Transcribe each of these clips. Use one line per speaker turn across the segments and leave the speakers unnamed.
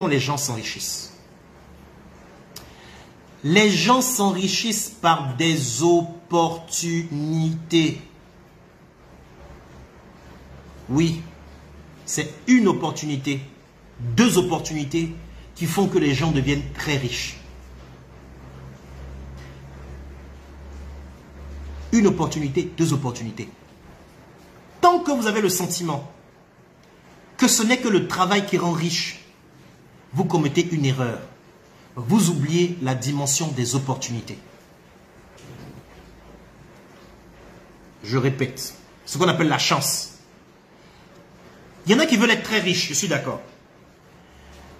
les gens s'enrichissent? Les gens s'enrichissent par des opportunités. Oui, c'est une opportunité, deux opportunités qui font que les gens deviennent très riches. Une opportunité, deux opportunités. Tant que vous avez le sentiment que ce n'est que le travail qui rend riche, vous commettez une erreur. Vous oubliez la dimension des opportunités. Je répète, ce qu'on appelle la chance. Il y en a qui veulent être très riches, je suis d'accord.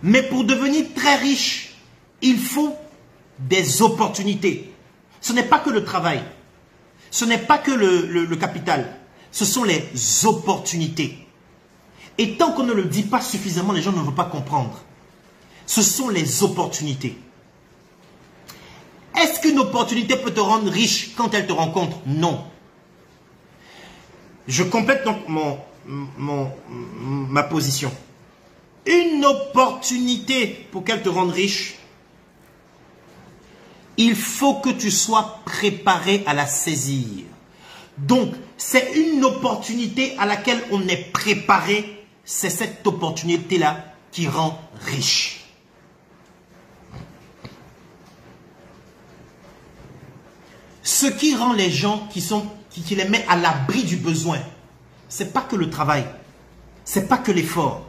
Mais pour devenir très riche, il faut des opportunités. Ce n'est pas que le travail. Ce n'est pas que le capital. Ce sont les opportunités. Et tant qu'on ne le dit pas suffisamment, les gens ne veulent pas comprendre. Ce sont les opportunités. Est-ce qu'une opportunité peut te rendre riche quand elle te rencontre? Non. Je complète donc ma position. Une opportunité pour qu'elle te rende riche, il faut que tu sois préparé à la saisir. Donc, c'est une opportunité à laquelle on est préparé. C'est cette opportunité-là qui rend riche. Ce qui rend les gens qui les met à l'abri du besoin, ce n'est pas que le travail, ce n'est pas que l'effort.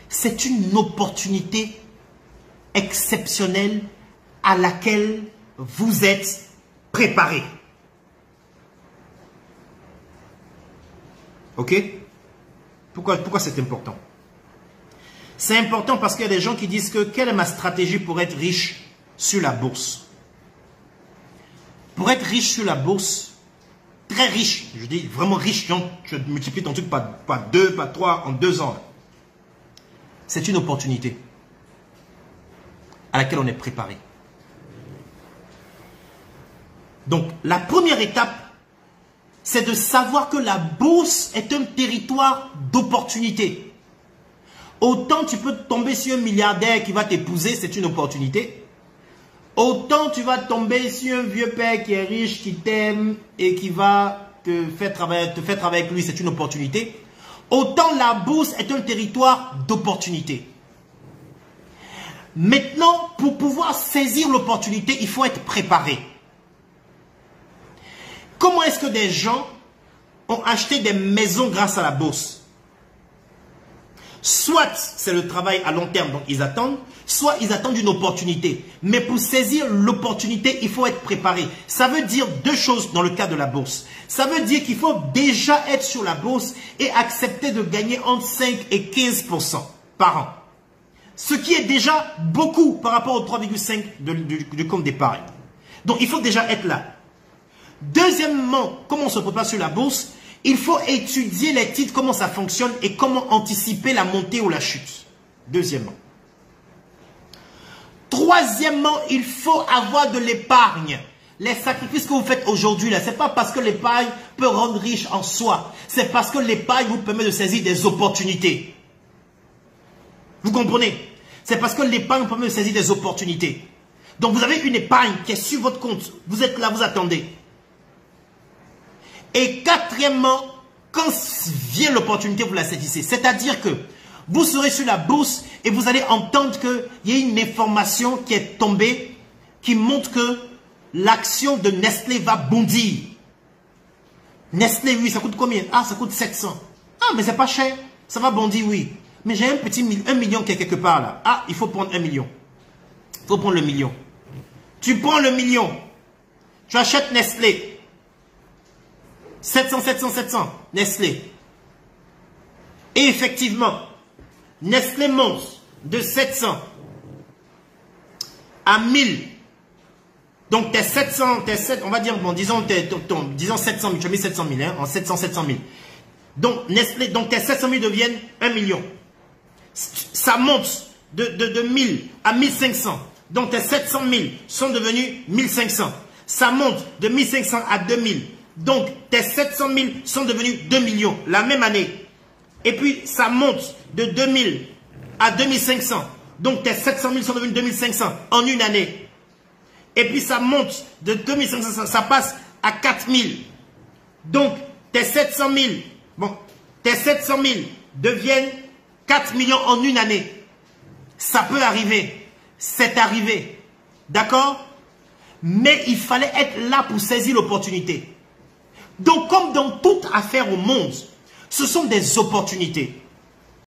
C'est une opportunité exceptionnelle à laquelle vous êtes préparé. Ok? Pourquoi c'est important? C'est important parce qu'il y a des gens qui disent que quelle est ma stratégie pour être riche sur la bourse? Pour être riche sur la bourse, très riche, je dis vraiment riche, donc tu multiplies ton truc par 2, par 3 en 2 ans. C'est une opportunité à laquelle on est préparé. Donc, la première étape, c'est de savoir que la bourse est un territoire d'opportunité. Autant tu peux tomber sur un milliardaire qui va t'épouser, c'est une opportunité. Autant tu vas tomber sur un vieux père qui est riche, qui t'aime et qui va te faire travailler avec lui, c'est une opportunité. Autant la bourse est un territoire d'opportunité. Maintenant, pour pouvoir saisir l'opportunité, il faut être préparé. Comment est-ce que des gens ont acheté des maisons grâce à la bourse? Soit c'est le travail à long terme, donc ils attendent, soit ils attendent une opportunité. Mais pour saisir l'opportunité, il faut être préparé. Ça veut dire deux choses dans le cas de la bourse. Ça veut dire qu'il faut déjà être sur la bourse et accepter de gagner entre 5 et 15% par an. Ce qui est déjà beaucoup par rapport aux 3,5 du compte d'épargne. Donc il faut déjà être là. Deuxièmement, comment on se prépare sur la bourse? Il faut étudier les titres, comment ça fonctionne et comment anticiper la montée ou la chute. Deuxièmement. Troisièmement, il faut avoir de l'épargne. Les sacrifices que vous faites aujourd'hui, ce n'est pas parce que l'épargne peut rendre riche en soi. C'est parce que l'épargne vous permet de saisir des opportunités. Vous comprenez? C'est parce que l'épargne vous permet de saisir des opportunités. Donc vous avez une épargne qui est sur votre compte. Vous êtes là, vous attendez. Et quatrièmement, quand vient l'opportunité, vous la saisissez. C'est-à-dire que vous serez sur la bourse et vous allez entendre qu'il y a une information qui est tombée qui montre que l'action de Nestlé va bondir. Nestlé, oui, ça coûte combien? Ah, ça coûte 700. Ah, mais c'est pas cher. Ça va bondir, oui. Mais j'ai un million qui est quelque part là. Ah, il faut prendre 1 million. Il faut prendre le million. Tu prends le million. Tu achètes Nestlé. 700, Nestlé. Et effectivement, Nestlé monte de 700 à 1000. Donc tes 700, on va dire, bon, disons 700 000, tu as mis 700 000, hein, en 700 000. Donc Nestlé, donc tes 700 000 deviennent 1 million. Ça monte de 1000 à 1500. Donc tes 700 000 sont devenus 1500. Ça monte de 1500 à 2000. Donc, tes 700 000 sont devenus 2 millions la même année. Et puis, ça monte de 2000 à 2500. Donc tes 700 000 sont devenus 2500 en une année. Et puis ça monte de 2500, ça passe à 4000. Donc tes 700 000, bon, tes 700 000 deviennent 4 millions en une année. Ça peut arriver. C'est arrivé. D'accord? Mais il fallait être là pour saisir l'opportunité. Donc comme dans toute affaire au monde, ce sont des opportunités.